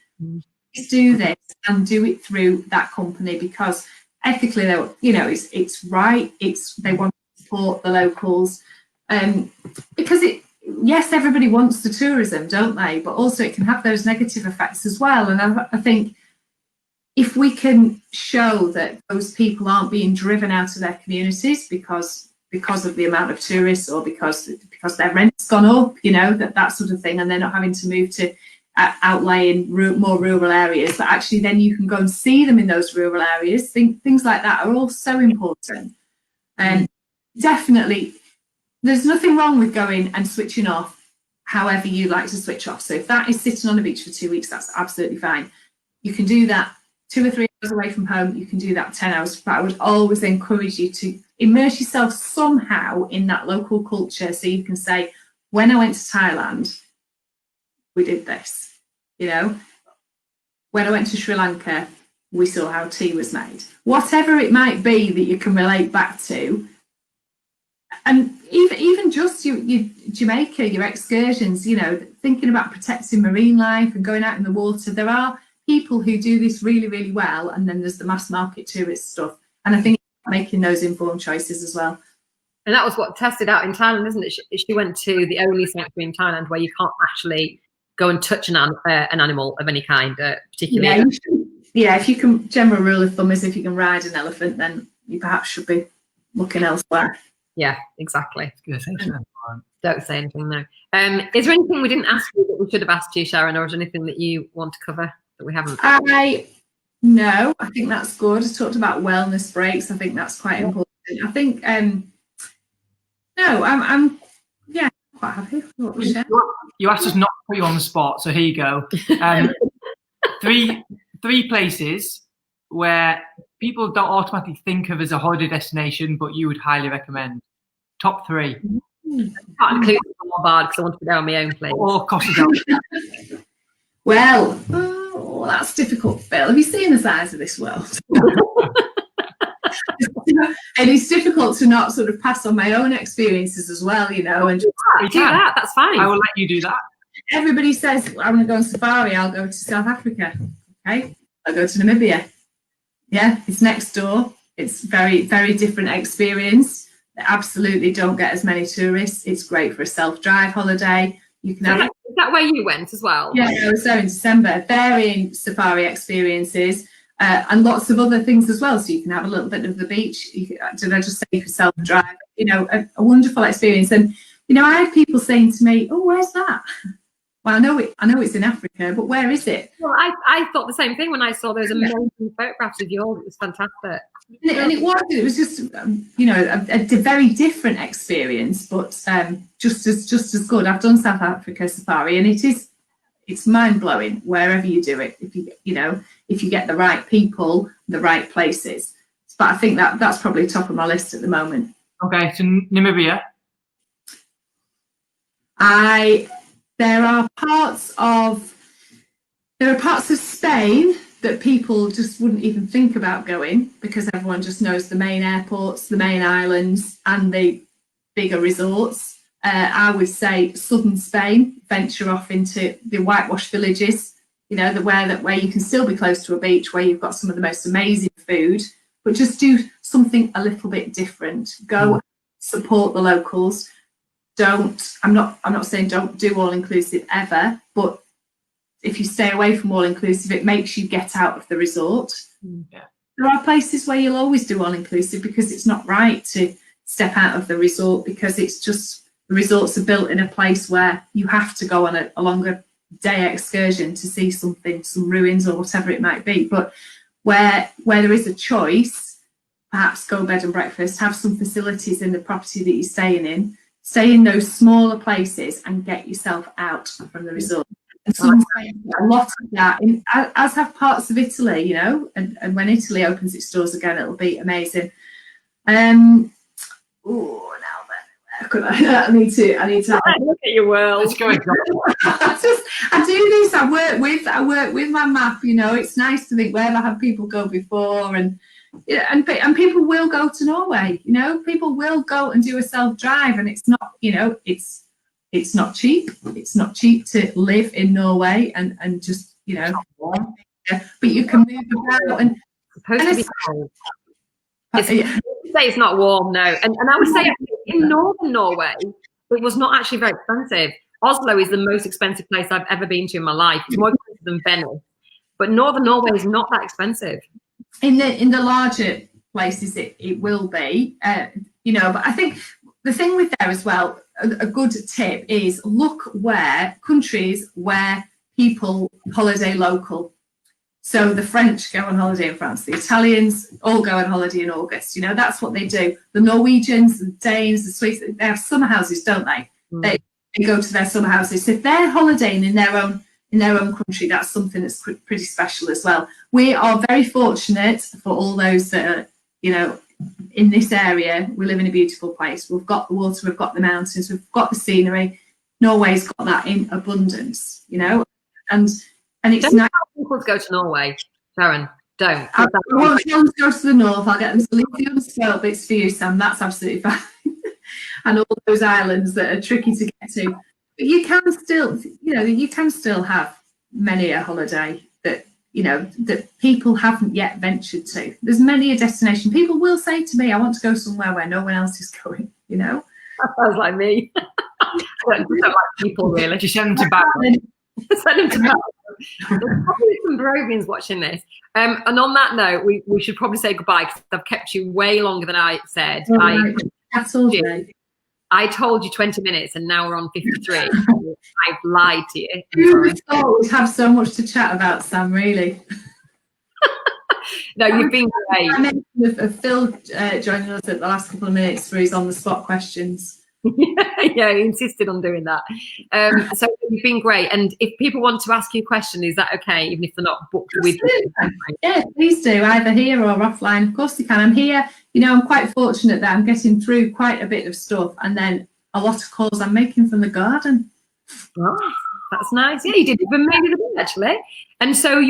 Please do this and do it through that company, because ethically, you know, it's right. They want to support the locals, because yes, everybody wants the tourism, don't they? But also it can have those negative effects as well. And I think if we can show that those people aren't being driven out of their communities because of the amount of tourists, or because their rent's gone up, you know, that sort of thing, and they're not having to move to outlay in more rural areas, but actually then you can go and see them in those rural areas. Things like that are all so important. And definitely, there's nothing wrong with going and switching off however you like to switch off. So if that is sitting on a beach for 2 weeks, that's absolutely fine. You can do that 2 or 3 hours away from home. You can do that 10 hours. But I would always encourage you to immerse yourself somehow in that local culture, so you can say, when I went to Thailand, we did this. You know, when I went to Sri Lanka, we saw how tea was made. Whatever it might be that you can relate back to. And even just your Jamaica, your excursions, you know, thinking about protecting marine life and going out in the water. There are people who do this really, really well, and then there's the mass market tourist stuff. And I think making those informed choices as well. And that was what tested out in Thailand, isn't it? She went to the only sanctuary in Thailand where you can't actually go and touch an animal of any kind, particularly. Yeah, if you can, general rule of thumb is if you can ride an elephant, then you perhaps should be looking elsewhere. Yeah, exactly. Don't say anything, no. Is there anything we didn't ask you that we should have asked you, Sharon, or is there anything that you want to cover that we haven't? No, I think that's good. I talked about wellness breaks. I think that's quite important. I think no, I'm quite happy. You asked us not to put you on the spot, so here you go. Three places where people don't automatically think of as a holiday destination, but you would highly recommend. Top 3. Can't include Bombard because I want to be there on my own place. Or Costa del Sol. Well, that's difficult, Phil. Have you seen the size of this world? And it's difficult to not sort of pass on my own experiences as well, you know. And just do that. That's fine. I will let you do that. Everybody says, I'm going to go on safari. I'll go to South Africa. Okay. I'll go to Namibia. Yeah, it's next door. It's very, very different experience. They absolutely don't get as many tourists. It's great for a self-drive holiday. You can have Is that where you went as well? Yeah, I was there in December. Varying safari experiences and lots of other things as well. So you can have a little bit of the beach. Did I just say you could self-drive? You know, a wonderful experience. And, you know, I had people saying to me, oh, where's that? Well, I know it's in Africa, but where is it? Well, I thought the same thing when I saw those amazing photographs of yours. It was fantastic. And it was just, you know, a very different experience, but just as good. I've done South Africa safari, and it's mind blowing wherever you do it. If you get the right people, the right places. But I think that's probably top of my list at the moment. Okay, so Namibia. There are parts of Spain that people just wouldn't even think about going, because everyone just knows the main airports, the main islands, and the bigger resorts. I would say southern Spain, venture off into the whitewash villages, you know, where you can still be close to a beach, where you've got some of the most amazing food, but just do something a little bit different. Go support the locals. I'm not saying don't do all inclusive ever, but if you stay away from all inclusive, it makes you get out of the resort. Yeah. There are places where you'll always do all inclusive, because it's not right to step out of the resort, because it's just, the resorts are built in a place where you have to go on a longer day excursion to see something, some ruins or whatever it might be. But where there is a choice, perhaps go bed and breakfast, have some facilities in the property that you're staying in. Stay in those smaller places and get yourself out from the resort. And some a lot of that, as have parts of Italy, you know, and when Italy opens its doors again, it'll be amazing. Now then, I need to look at your world. Let's go. I do this. I work with my map. You know, it's nice to think, where have I had people go before, and people will go to Norway. You know, people will go and do a self-drive, and it's not, you know, it's not cheap. It's not cheap to live in Norway and just, you know, but you can move about and. Supposed to be cold. Say it's not warm, no. And I would say in northern Norway, it was not actually very expensive. Oslo is the most expensive place I've ever been to in my life. It's more expensive than Venice. But northern Norway is not that expensive. In the larger places, it will be, you know. But I think the thing with there as well, a good tip is look countries where people holiday local. So the French go on holiday in France, the Italians all go on holiday in August. You know, that's what they do. The Norwegians, the Danes, the Swedes, they have summer houses, don't they? They go to their summer houses. So if they're holidaying in their own country, that's something that's pretty special as well. We are very fortunate for all those that are, you know, in this area. We live in a beautiful place. We've got the water, we've got the mountains, we've got the scenery. Norway's got that in abundance, you know, and it's don't nice. People go to Norway, Sharon. Don't. I want them to go to the north. I'll get them to leave the unspoiled bits for you, Sam. That's absolutely fine. And all those islands that are tricky to get to. But you can still have many a holiday that, you know, that people haven't yet ventured to. There's many a destination. People will say to me, I want to go somewhere where no one else is going, you know. That sounds like me. I don't like people, really. Just send them to Bali. Send them to Bali. There's probably some Peruvians watching this. And on that note, we should probably say goodbye, because I've kept you way longer than I said. That's all day. I told you 20 minutes and now we're on 53. I've lied to you. Who would have thought we'd have so much to chat about, Sam, really? No, you've been great. I mentioned Phil joining us at the last couple of minutes for his on-the-spot questions. Yeah, he insisted on doing that. So you've been great. And if people want to ask you a question, is that okay, even if they're not booked with you? Yeah, please do, either here or offline. Of course they can. I'm here. You know, I'm quite fortunate that I'm getting through quite a bit of stuff, and then a lot of calls I'm making from the garden. Oh, that's nice. Yeah, you did even maybe the bit, actually. And so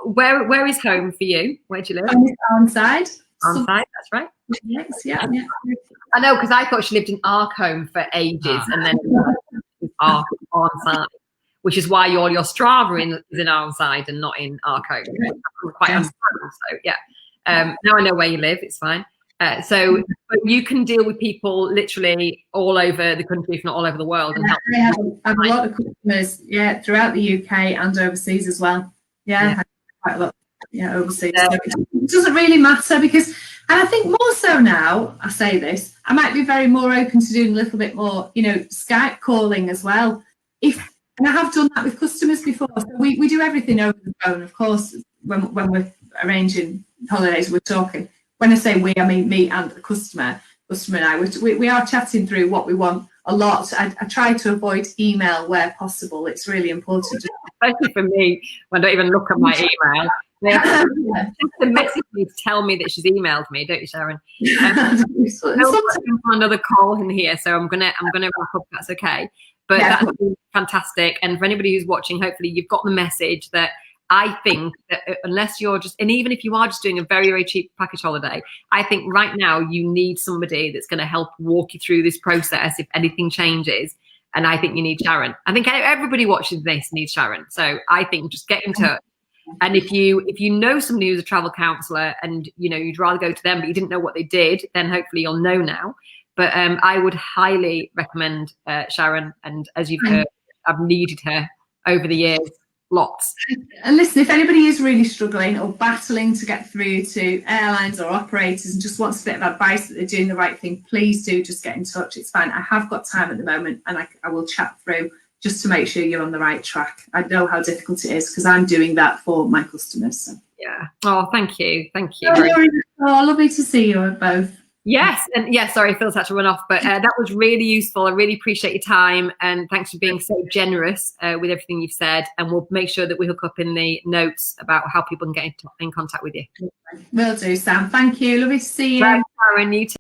where is home for you? Where do you live? On side. On side, that's right. Yes, yeah. I know, because I thought she lived in Arkholm for ages, and then Arnside, which is why all your Strava is in Arnside and not in Arkholm. I'm quite understandable, so yeah. Now I know where you live. It's fine. So but you can deal with people literally all over the country, if not all over the world. And help I have a lot of customers, throughout the UK and overseas as well. I have quite a lot, overseas. So it doesn't really matter because, and I think more so now, I say this, I might be very more open to doing a little bit more, Skype calling as well. And I have done that with customers before. So we do everything over the phone, of course, when we're arranging holidays, we're talking. When I say we, I mean me and the customer and I. We are chatting through what we want a lot. I try to avoid email where possible. It's really important. Especially for me, when I don't even look at my email. They have to message me to tell me that she's emailed me, don't you, Sharon? Another call in here, so I'm gonna wrap up. That's okay. But that's fantastic. And for anybody who's watching, hopefully you've got the message that I think that unless you're just, and even if you are just doing a very, very cheap package holiday, I think right now you need somebody that's going to help walk you through this process if anything changes. And I think you need Sharon. I think everybody watching this needs Sharon. So I think just get in touch. And if you know somebody who's a travel counsellor and you'd rather go to them, but you didn't know what they did, then hopefully you'll know now. But I would highly recommend Sharon. And as you've heard, I've needed her over the years. Lots. And listen, if anybody is really struggling or battling to get through to airlines or operators and just wants a bit of advice that they're doing the right thing, please do just get in touch. It's fine. I have got time at the moment and I will chat through just to make sure you're on the right track. I know how difficult it is because I'm doing that for my customers. So. Yeah. Oh, thank you. Thank you. Lovely to see you both. Yes, and sorry, Phil's had to run off, but that was really useful. I really appreciate your time, and thanks for being so generous with everything you've said. And we'll make sure that we hook up in the notes about how people can get in contact with you. Will do, Sam. Thank you. Lovely to see you. Bye, Sharon. You too.